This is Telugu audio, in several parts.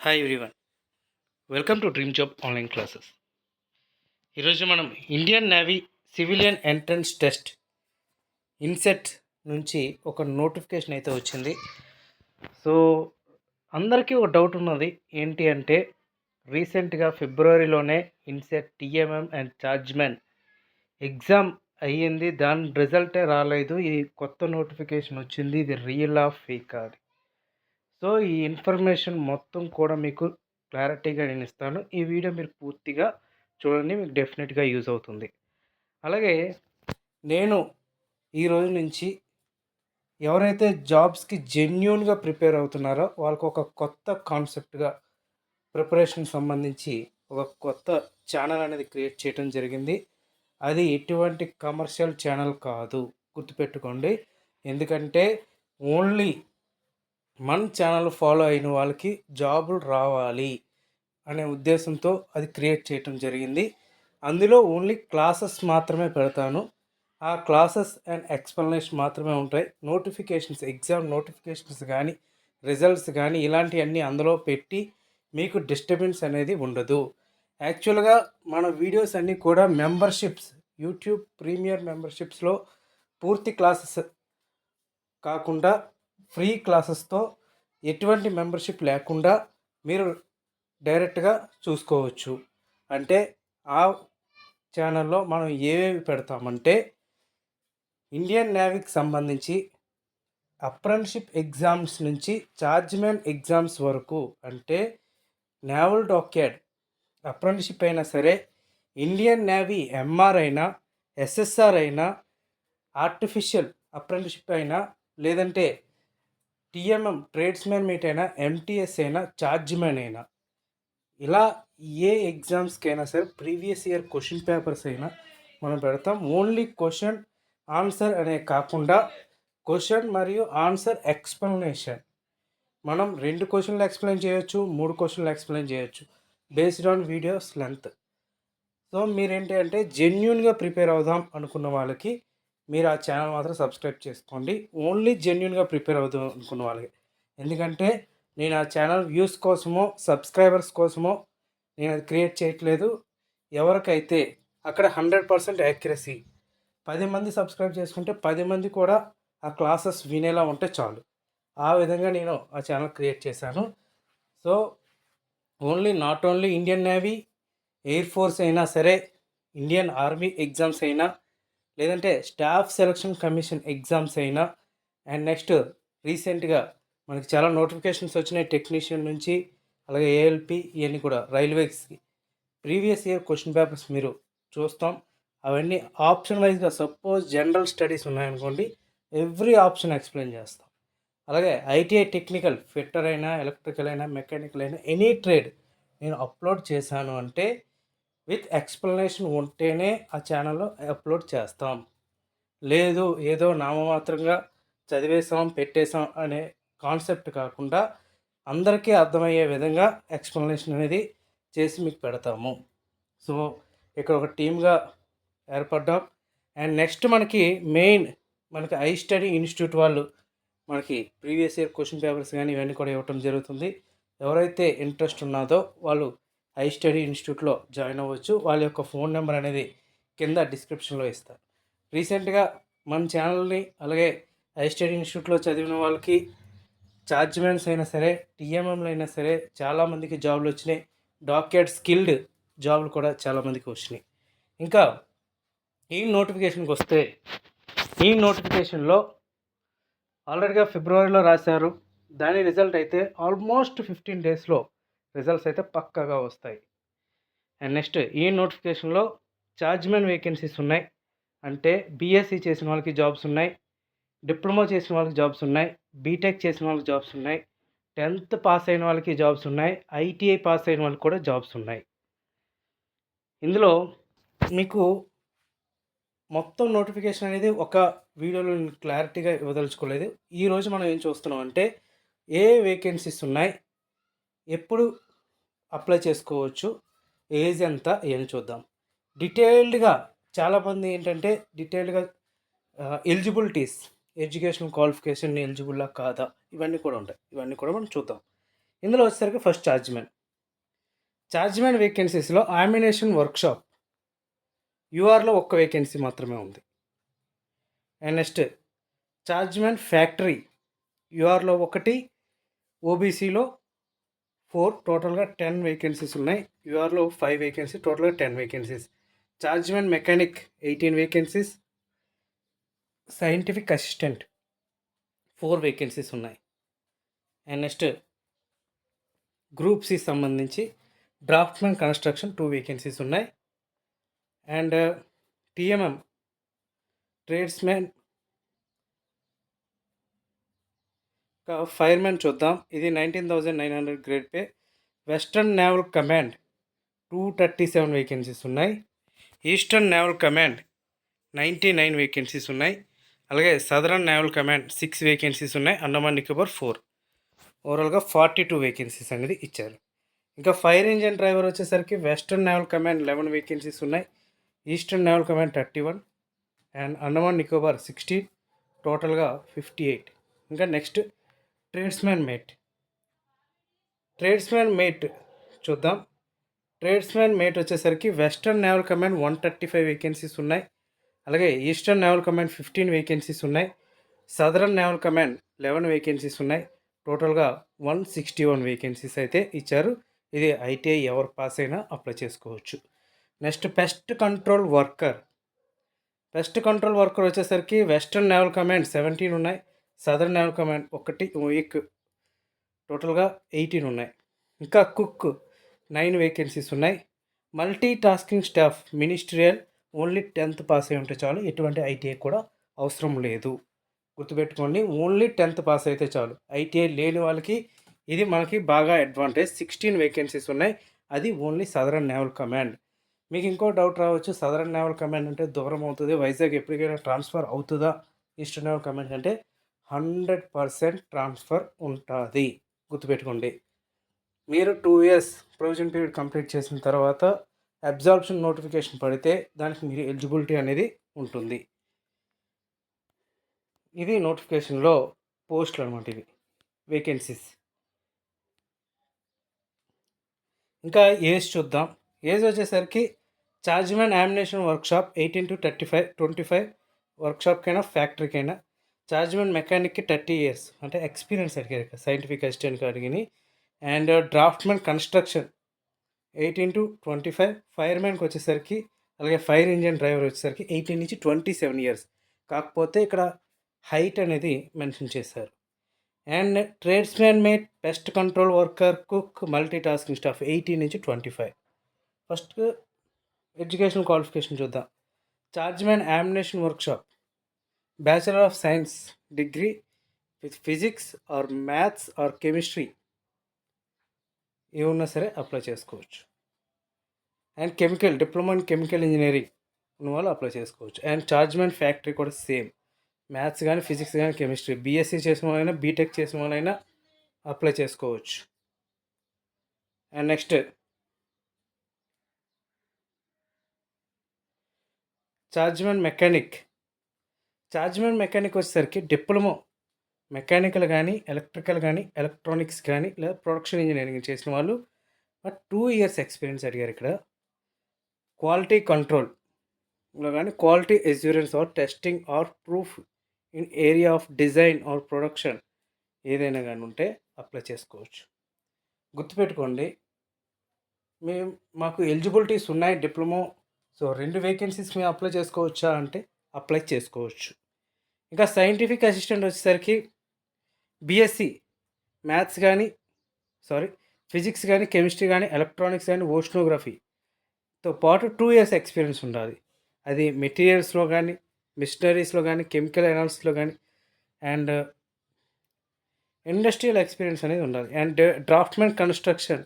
Hi everyone, welcome to dream job online classes. ఈరోజు మనం Indian navy civilian entrance test INCET నుంచి ఒక నోటిఫికేషన్ అయితే వచ్చింది. సో అందరికీ ఒక డౌట్ ఉన్నది ఏంటి అంటే, రీసెంట్గా ఫిబ్రవరిలోనే INCET TMM and chargemen exam అయ్యింది, దాని రిజల్టే రాలేదు. ఈ కొత్త నోటిఫికేషన్ వచ్చింది, ఇది రియల్ ఆఫ్ ఫేక్ అది. సో ఈ ఇన్ఫర్మేషన్ మొత్తం కూడా మీకు క్లారిటీగా నేను ఇస్తాను. ఈ వీడియో మీరు పూర్తిగా చూడండి, మీకు డెఫినెట్గా యూజ్ అవుతుంది. అలాగే నేను ఈరోజు నుంచి ఎవరైతే జాబ్స్కి జెన్యూన్గా ప్రిపేర్ అవుతున్నారో వాళ్ళకు ఒక కొత్త కాన్సెప్ట్గా ప్రిపరేషన్ సంబంధించి ఒక కొత్త ఛానల్ అనేది క్రియేట్ చేయడం జరిగింది. అది ఎటువంటి కమర్షియల్ ఛానల్ కాదు, గుర్తుపెట్టుకోండి. ఎందుకంటే ఓన్లీ మన ఛానల్ ఫాలో అయిన వాళ్ళకి జాబులు రావాలి అనే ఉద్దేశంతో అది క్రియేట్ చేయటం జరిగింది. అందులో ఓన్లీ క్లాసెస్ మాత్రమే పెడతాను. ఆ క్లాసెస్ అండ్ ఎక్స్ప్లెనేషన్ మాత్రమే ఉంటాయి. నోటిఫికేషన్స్, ఎగ్జామ్ నోటిఫికేషన్స్ కానీ రిజల్ట్స్ కానీ ఇలాంటివన్నీ అందులో పెట్టి మీకు డిస్టర్బెన్స్ అనేది ఉండదు. యాక్చువల్గా మన వీడియోస్ అన్నీ కూడా మెంబర్షిప్స్, యూట్యూబ్ ప్రీమియర్ మెంబర్షిప్స్లో పూర్తి క్లాసెస్ కాకుండా ఫ్రీ క్లాసెస్తో ఎటువంటి మెంబర్షిప్ లేకుండా మీరు డైరెక్ట్గా చూసుకోవచ్చు. అంటే ఆ ఛానల్లో మనం ఏవేవి పెడతామంటే, ఇండియన్ నేవీకి సంబంధించి అప్రెంటిస్షిప్ ఎగ్జామ్స్ నుంచి చార్జ్మెన్ ఎగ్జామ్స్ వరకు, అంటే నేవల్ డాక్యార్డ్ అప్రెంటిస్షిప్ అయినా సరే, ఇండియన్ నేవీ ఎంఆర్ అయినా, ఎస్ఎస్ఆర్ అయినా, ఆర్టిఫిషియల్ అప్రెంటిస్షిప్ అయినా, లేదంటే టీఎంఎం ట్రేడ్స్మెన్ మీట్ అయినా, ఎంటీఎస్ అయినా, చార్జ్మెన్ అయినా, ఇలా ఏ ఎగ్జామ్స్కైనా సరే ప్రీవియస్ ఇయర్ క్వశ్చన్ పేపర్స్ అయినా మనం పెడతాం. ఓన్లీ క్వశ్చన్ ఆన్సర్ అనే కాకుండా క్వశ్చన్ మరియు ఆన్సర్ ఎక్స్ప్లెనేషన్, మనం 2 క్వశ్చన్లు ఎక్స్ప్లెయిన్ చేయొచ్చు, 3 క్వశ్చన్లు ఎక్స్ప్లెయిన్ చేయొచ్చు based on videos length. So మీరేంటి అంటే జెన్యూన్గా ప్రిపేర్ అవుదాం అనుకున్న వాళ్ళకి మీరు ఆ ఛానల్ మాత్రం సబ్స్క్రైబ్ చేసుకోండి. ఓన్లీ జెన్యూన్గా ప్రిపేర్ అవుదాం అనుకున్న వాళ్ళకి. ఎందుకంటే నేను ఆ ఛానల్ వ్యూస్ కోసమో సబ్స్క్రైబర్స్ కోసమో నేను అది క్రియేట్ చేయట్లేదు. ఎవరికైతే అక్కడ 100% యాక్యురసీ, 10 మంది సబ్స్క్రైబ్ చేసుకుంటే 10 మంది కూడా ఆ క్లాసెస్ వినేలా ఉంటే చాలు. ఆ విధంగా నేను ఆ ఛానల్ క్రియేట్ చేశాను. So not only Indian navy, air force అయినా సరే, ఇండియన్ ఆర్మీ ఎగ్జామ్స్ అయినా, లేదంటే స్టాఫ్ సెలక్షన్ కమిషన్ ఎగ్జామ్స్ అయినా, అండ్ నెక్స్ట్ రీసెంట్గా మనకి చాలా నోటిఫికేషన్స్ వచ్చినాయి టెక్నీషియన్ నుంచి, అలాగే ఏఎల్పి, ఇవన్నీ కూడా రైల్వేస్కి ప్రీవియస్ ఇయర్ క్వశ్చన్ పేపర్స్ మీరు చూస్తాం. అవన్నీ ఆప్షన్ వైజ్గా, సపోజ్ జనరల్ స్టడీస్ ఉన్నాయనుకోండి, ఎవ్రీ ఆప్షన్ ఎక్స్ప్లెయిన్ చేస్తాం. అలాగే ఐటీఐ టెక్నికల్ ఫిట్టర్ అయినా, ఎలక్ట్రికల్ అయినా, మెకానికల్ అయినా, ఎనీ ట్రేడ్ నేను అప్లోడ్ చేశాను అంటే విత్ ఎక్స్ప్లెనేషన్ ఉంటేనే ఆ ఛానల్లో అప్లోడ్ చేస్తాం. లేదు ఏదో నామమాత్రంగా చదివేసాం పెట్టేసాం అనే కాన్సెప్ట్ కాకుండా అందరికీ అర్థమయ్యే విధంగా ఎక్స్ప్లెనేషన్ అనేది చేసి మీకు పెడతాము. సో ఇక్కడ ఒక టీమ్గా ఏర్పడ్డాం. అండ్ నెక్స్ట్ మనకి మనకి ఐ స్టడీ ఇన్స్టిట్యూట్ వాళ్ళు మనకి ప్రీవియస్ ఇయర్ క్వశ్చన్ పేపర్స్ కానీ ఇవన్నీ కూడా ఇవ్వటం జరుగుతుంది. ఎవరైతే ఇంట్రెస్ట్ ఉన్నదో వాళ్ళు ఐ స్టడీ ఇన్స్టిట్యూట్లో జాయిన్ అవ్వచ్చు. వాళ్ళ యొక్క ఫోన్ నెంబర్ అనేది కింద డిస్క్రిప్షన్లో ఇస్తారు. రీసెంట్గా మన ఛానల్ని, అలాగే ఐ స్టడీ ఇన్స్టిట్యూట్లో చదివిన వాళ్ళకి చార్జ్మెన్స్ అయినా సరే, టీఎంఎంలు అయినా సరే చాలామందికి జాబులు వచ్చినాయి. డాక్యార్డ్ స్కిల్డ్ జాబులు కూడా చాలామందికి వచ్చినాయి. ఇంకా ఈ నోటిఫికేషన్కి వస్తే, ఈ నోటిఫికేషన్లో ఆల్రెడీగా ఫిబ్రవరిలో రాశారు. దాని రిజల్ట్ అయితే ఆల్మోస్ట్ 15 డేస్లో రిజల్ట్స్ అయితే పక్కాగా వస్తాయి. అండ్ నెక్స్ట్ ఈ నోటిఫికేషన్లో చార్జ్మెన్ వేకెన్సీస్ ఉన్నాయి. అంటే బీఎస్సీ చేసిన వాళ్ళకి జాబ్స్ ఉన్నాయి, డిప్లొమా చేసిన వాళ్ళకి జాబ్స్ ఉన్నాయి, బీటెక్ చేసిన వాళ్ళకి జాబ్స్ ఉన్నాయి, 10th పాస్ అయిన వాళ్ళకి జాబ్స్ ఉన్నాయి, ఐటీఐ పాస్ అయిన వాళ్ళకి కూడా జాబ్స్ ఉన్నాయి. ఇందులో మీకు మొత్తం నోటిఫికేషన్ అనేది ఒక వీడియోలో క్లారిటీగా ఇవ్వదలుచుకోలేదు. ఈరోజు మనం ఏం చూస్తున్నాం అంటే ఏ వేకెన్సీస్ ఉన్నాయి, ఎప్పుడు అప్లై చేసుకోవచ్చు, ఏజ్ ఎంత, ఏం చూద్దాం డీటెయిల్డ్గా. చాలామంది ఏంటంటే డీటెయిల్డ్గా ఎలిజిబిలిటీస్, ఎడ్యుకేషనల్ క్వాలిఫికేషన్ ఎలిజిబుల్లా కాదా, ఇవన్నీ కూడా ఉంటాయి. ఇవన్నీ కూడా మనం చూద్దాం. ఇందులో వచ్చేసరికి ఫస్ట్ ఛార్జ్మెన్ వేకెన్సీస్లో ఆమినేషన్ వర్క్షాప్ యూఆర్లో ఒక్క వేకెన్సీ మాత్రమే ఉంది. అండ్ నెక్స్ట్ ఛార్జ్మెన్ ఫ్యాక్టరీ యూఆర్లో ఒకటి, ఓబీసీలో 4, టోటల్గా 10 వేకెన్సీస్ ఉన్నాయి. యూఆర్లో 5 వేకెన్సీ, టోటల్గా 10 vacancies. Chargemen mechanic 18 vacancies. Scientific assistant 4 vacancies ఉన్నాయి. అండ్ నెక్స్ట్ గ్రూప్ సి సంబంధించి డ్రాఫ్ట్మెన్ కన్స్ట్రక్షన్ 2 వేకెన్సీస్ ఉన్నాయి. అండ్ టీఎంఎం ట్రేడ్స్మెన్ ఫైర్మెన్ చూద్దాం. ఇది 19,900 grade pay. Western naval command 237 vacancies ఉన్నాయి. ఈస్టర్న్ నేవల్ కమాండ్ 99 వేకెన్సీస్ ఉన్నాయి. అలాగే సదరన్ నేవల్ కమాండ్ 6 వేకెన్సీస్ ఉన్నాయి. అండమాన్ నికోబార్ 4. ఓవరాల్గా 42 వేకెన్సీస్ అనేది ఇచ్చారు. ఇంకా ఫైర్ ఇంజన్ డ్రైవర్ వచ్చేసరికి వెస్టర్న్ నేవల్ కమాండ్ 11 వేకెన్సీస్ ఉన్నాయి. Eastern naval command 31 and Andaman Nicobar 16, టోటల్గా 58. ఇంకా నెక్స్ట్ ట్రేడ్స్మెన్ మేట్ చూద్దాం. ట్రేడ్స్మెన్ మేట్ వచ్చేసరికి వెస్టర్న్ నేవల్ కమాండ్ 135 వేకెన్సీస్ ఉన్నాయి. అలాగే ఈస్టర్న్ నేవల్ కమాండ్ 15 వేకెన్సీస్ ఉన్నాయి. సదరన్ నేవల్ కమాండ్ 11 వేకెన్సీస్ ఉన్నాయి. టోటల్గా 161 వేకెన్సీస్ అయితే ఇచ్చారు. ఇది ఐటీఐ ఎవరు పాస్ అయినా అప్లై చేసుకోవచ్చు. నెక్స్ట్ పెస్ట్ కంట్రోల్ వర్కర్ వచ్చేసరికి వెస్టర్న్ నేవల్ కమాండ్ 17 ఉన్నాయి. సదరన్ నేవల్ కమాండ్ 1 వీక్, టోటల్గా 18 ఉన్నాయి. ఇంకా కుక్ 9 వేకెన్సీస్ ఉన్నాయి. Multi tasking staff ministerial only 10th pass అయి ఉంటే చాలు, ఎటువంటి ఐటీఐ కూడా అవసరం లేదు. గుర్తుపెట్టుకోండి, ఓన్లీ 10th పాస్ అయితే చాలు. ఐటీఐ లేని వాళ్ళకి ఇది మనకి బాగా అడ్వాంటేజ్. 16 వేకెన్సీస్ ఉన్నాయి. అది ఓన్లీ సదరన్ నేవల్ కమాండ్. మీకు ఇంకో డౌట్ రావచ్చు, సదరన్ నేవల్ కమాండ్ అంటే దూరం అవుతుంది, వైజాగ్ ఎప్పటికైనా ట్రాన్స్ఫర్ అవుతుందా? ఈస్టర్న్ నేవల్ కమాండ్ అంటే 100% ట్రాన్స్ఫర్ ఉంటుంది. గుర్తుపెట్టుకోండి. మీరు 2 years ప్రొవిజన్ పీరియడ్ కంప్లీట్ చేసిన తర్వాత అబ్జార్ప్షన్ నోటిఫికేషన్ పడితే దానికి మీరు ఎలిజిబిలిటీ అనేది ఉంటుంది. ఇది నోటిఫికేషన్లో పోస్టులు అనమాట, ఇవి వేకెన్సీస్. ఇంకా ఏజ్ చూద్దాం. ఏజ్ వచ్చేసరికి ఛార్జ్మెన్ ఆమినేషన్ వర్క్షాప్ 18 to 35, 25 వర్క్షాప్కైనా ఫ్యాక్టరీకైనా. ఛార్జ్మెన్ మెకానిక్కి 30 years అంటే ఎక్స్పీరియన్స్ అడిగారు, సైంటిఫిక్ అసిస్టెంట్కి అడిగినాయి. And draftsmen construction 18 to 25. ఫైర్మెన్కి వచ్చేసరికి, అలాగే ఫైర్ ఇంజన్ డ్రైవర్ వచ్చేసరికి 18 నుంచి 27 years. కాకపోతే ఇక్కడ హైట్ అనేది మెన్షన్ చేశారు. And tradesmen mate, pest control worker, cook, multi tasking staff 18 నుంచి 25. ఫస్ట్ ఎడ్యుకేషనల్ క్వాలిఫికేషన్ చూద్దాం. Chargemen ammunition workshop bachelor of science degree with physics or maths or chemistry ఏమున్నా సరే అప్లై చేసుకోవచ్చు. And diploma in chemical engineering ఉన్న వాళ్ళు అప్లై చేసుకోవచ్చు. అండ్ ఛార్జ్మెన్ ఫ్యాక్టరీ కూడా సేమ్, మ్యాథ్స్ కానీ ఫిజిక్స్ కానీ కెమిస్ట్రీ, బీఎస్సీ చేసిన వాళ్ళైనా బీటెక్ చేసిన వాళ్ళైనా అప్లై చేసుకోవచ్చు. అండ్ నెక్స్ట్ ఛార్జ్మెన్ మెకానిక్ వచ్చేసరికి డిప్లొమా మెకానికల్ కానీ ఎలక్ట్రికల్ కానీ ఎలక్ట్రానిక్స్ కానీ లేదా ప్రొడక్షన్ ఇంజనీరింగ్ చేసిన వాళ్ళు 2 years ఎక్స్పీరియన్స్ అడిగారు. ఇక్కడ క్వాలిటీ కంట్రోల్లో కానీ quality assurance or testing or proof in area of design or production ఏదైనా కానీ ఉంటే అప్లై చేసుకోవచ్చు. గుర్తుపెట్టుకోండి, మాకు ఎలిజిబిలిటీస్ ఉన్నాయి డిప్లొమా, సో 2 వేకెన్సీస్ మేము అప్లై చేసుకోవచ్చా అంటే అప్లై చేసుకోవచ్చు. ఇంకా సైంటిఫిక్ అసిస్టెంట్ వచ్చేసరికి బీఎస్సీ మ్యాథ్స్ కానీ ఫిజిక్స్ కానీ కెమిస్ట్రీ కానీ ఎలక్ట్రానిక్స్ కానీ ఓషనోగ్రఫీతో పాటు 2 years ఎక్స్పీరియన్స్ ఉండాలి. అది మెటీరియల్స్లో కానీ మిషనరీస్లో కానీ కెమికల్ అనాలిసిస్లో కానీ అండ్ ఇండస్ట్రియల్ ఎక్స్పీరియన్స్ అనేది ఉండాలి. అండ్ డ్రాఫ్ట్మెన్ కన్స్ట్రక్షన్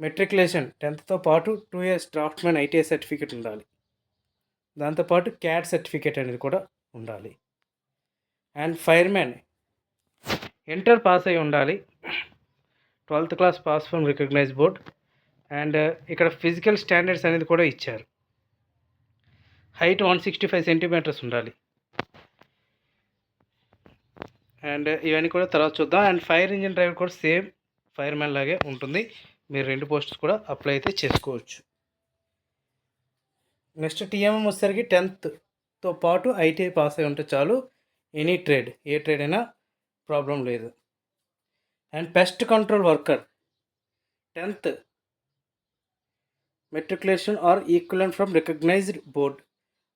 మెట్రికులేషన్ 10thతో పాటు 2 years డ్రాఫ్ట్మెన్ ఐటీఐ సర్టిఫికేట్ ఉండాలి. దాంతోపాటు క్యాట్ సర్టిఫికేట్ అనేది కూడా ఉండాలి. అండ్ ఫైర్మెన్ ఇంటర్ పాస్ అయి ఉండాలి, 12th class pass from recognise board. And ఇక్కడ ఫిజికల్ స్టాండర్డ్స్ అనేది కూడా ఇచ్చారు. హైట్ 165 centimeters ఉండాలి. అండ్ ఇవన్నీ కూడా తర్వాత చూద్దాం. అండ్ ఫైర్ ఇంజిన్ డ్రైవర్ కూడా సేమ్ ఫైర్మ్యాన్ లాగే ఉంటుంది. మీరు 2 పోస్ట్స్ కూడా అప్లై అయితే చేసుకోవచ్చు. నెక్స్ట్ టీఎంఎం వచ్చేసరికి 10th పాటు ఐటీఐ పాస్ అయి ఉంటే చాలు. ఎనీ ట్రేడ్, ఏ ట్రేడ్ అయినా ప్రాబ్లం లేదు. And pest control worker 10th matriculation or equivalent from recognised board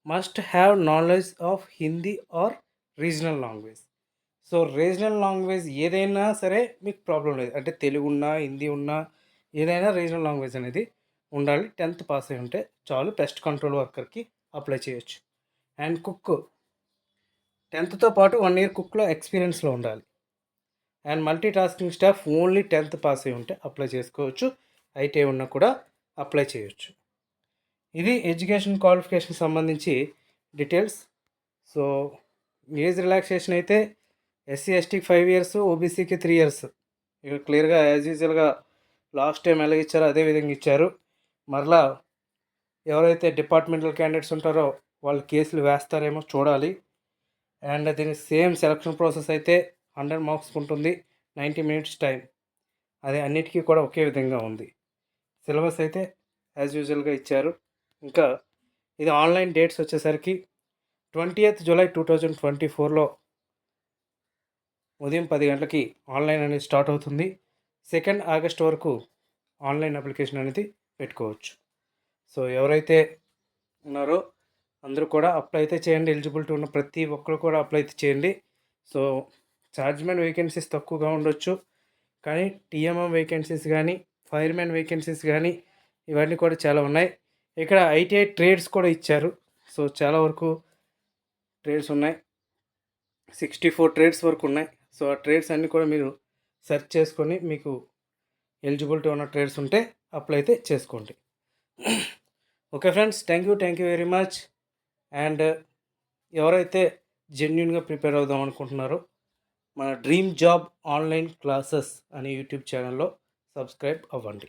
must have knowledge of Hindi or regional language. So regional language ఏదైనా సరే మీకు ప్రాబ్లం లేదు. అంటే తెలుగు ఉన్నా, హిందీ ఉన్నా, ఏదైనా రీజనల్ లాంగ్వేజ్ అనేది ఉండాలి. 10th పాస్ అయి ఉంటే చాలు. పెస్ట్ కంట్రోల్ వర్కర్కి అప్లై చేయొచ్చు. అండ్ కుక్ 10th పాటు 1 year కుక్లో ఎక్స్పీరియన్స్లో ఉండాలి. And multi tasking staff only 10th pass అయి ఉంటే అప్లై చేసుకోవచ్చు. ఐటీఐ ఉన్నా కూడా అప్లై చేయొచ్చు. ఇది ఎడ్యుకేషన్ క్వాలిఫికేషన్ సంబంధించి డీటెయిల్స్. సో ఏజ్ రిలాక్సేషన్ అయితే ఎస్సీ ఎస్టీకి 5 years, ఓబీసీకి 3 years. ఇక క్లియర్గా యాజ్ యూజువల్గా లాస్ట్ టైం ఎలా ఇచ్చారో అదే విధంగా ఇచ్చారు. మరలా ఎవరైతే డిపార్ట్మెంటల్ క్యాండిడేట్స్ ఉంటారో వాళ్ళు కేసులు వేస్తారేమో చూడాలి. అండ్ దీని సేమ్ సెలక్షన్ ప్రాసెస్ అయితే 100 marks ఉంటుంది, 90 minutes టైం. అది అన్నిటికీ కూడా ఒకే విధంగా ఉంది. సిలబస్ అయితే యాజ్ యూజువల్గా ఇచ్చారు. ఇంకా ఇది ఆన్లైన్ డేట్స్ వచ్చేసరికి 20th July 2024లో ఉదయం 10 గంటలకి ఆన్లైన్ అనేది స్టార్ట్ అవుతుంది. 2nd August వరకు ఆన్లైన్ అప్లికేషన్ అనేది పెట్టుకోవచ్చు. సో ఎవరైతే ఉన్నారో అందరూ కూడా అప్లై అయితే చేయండి. ఎలిజిబిలిటీ ఉన్న ప్రతి ఒక్కరు కూడా అప్లై అయితే చేయండి. సో చార్జ్మెన్ వేకెన్సీస్ తక్కువగా ఉండొచ్చు, కానీ టీఎంఎం వేకెన్సీస్ కానీ, ఫైర్మెన్ వేకెన్సీస్ కానీ ఇవన్నీ కూడా చాలా ఉన్నాయి. ఇక్కడ ఐటీఐ ట్రేడ్స్ కూడా ఇచ్చారు. సో చాలా వరకు ట్రేడ్స్ ఉన్నాయి, 64 ట్రేడ్స్ వరకు ఉన్నాయి. సో ఆ ట్రేడ్స్ అన్నీ కూడా మీరు సెర్చ్ చేసుకొని మీకు ఎలిజిబిలిటీ ఉన్న ట్రేడ్స్ ఉంటే అప్లై అయితే చేసుకోండి. Okay friends, thank you very much. And ఎవరైతే జెన్యున్గా ప్రిపేర్ అవుదాం అనుకుంటున్నారో మన డ్రీమ్ జాబ్ ఆన్లైన్ క్లాసెస్ అనే యూట్యూబ్ ఛానల్లో సబ్స్క్రైబ్ అవ్వండి.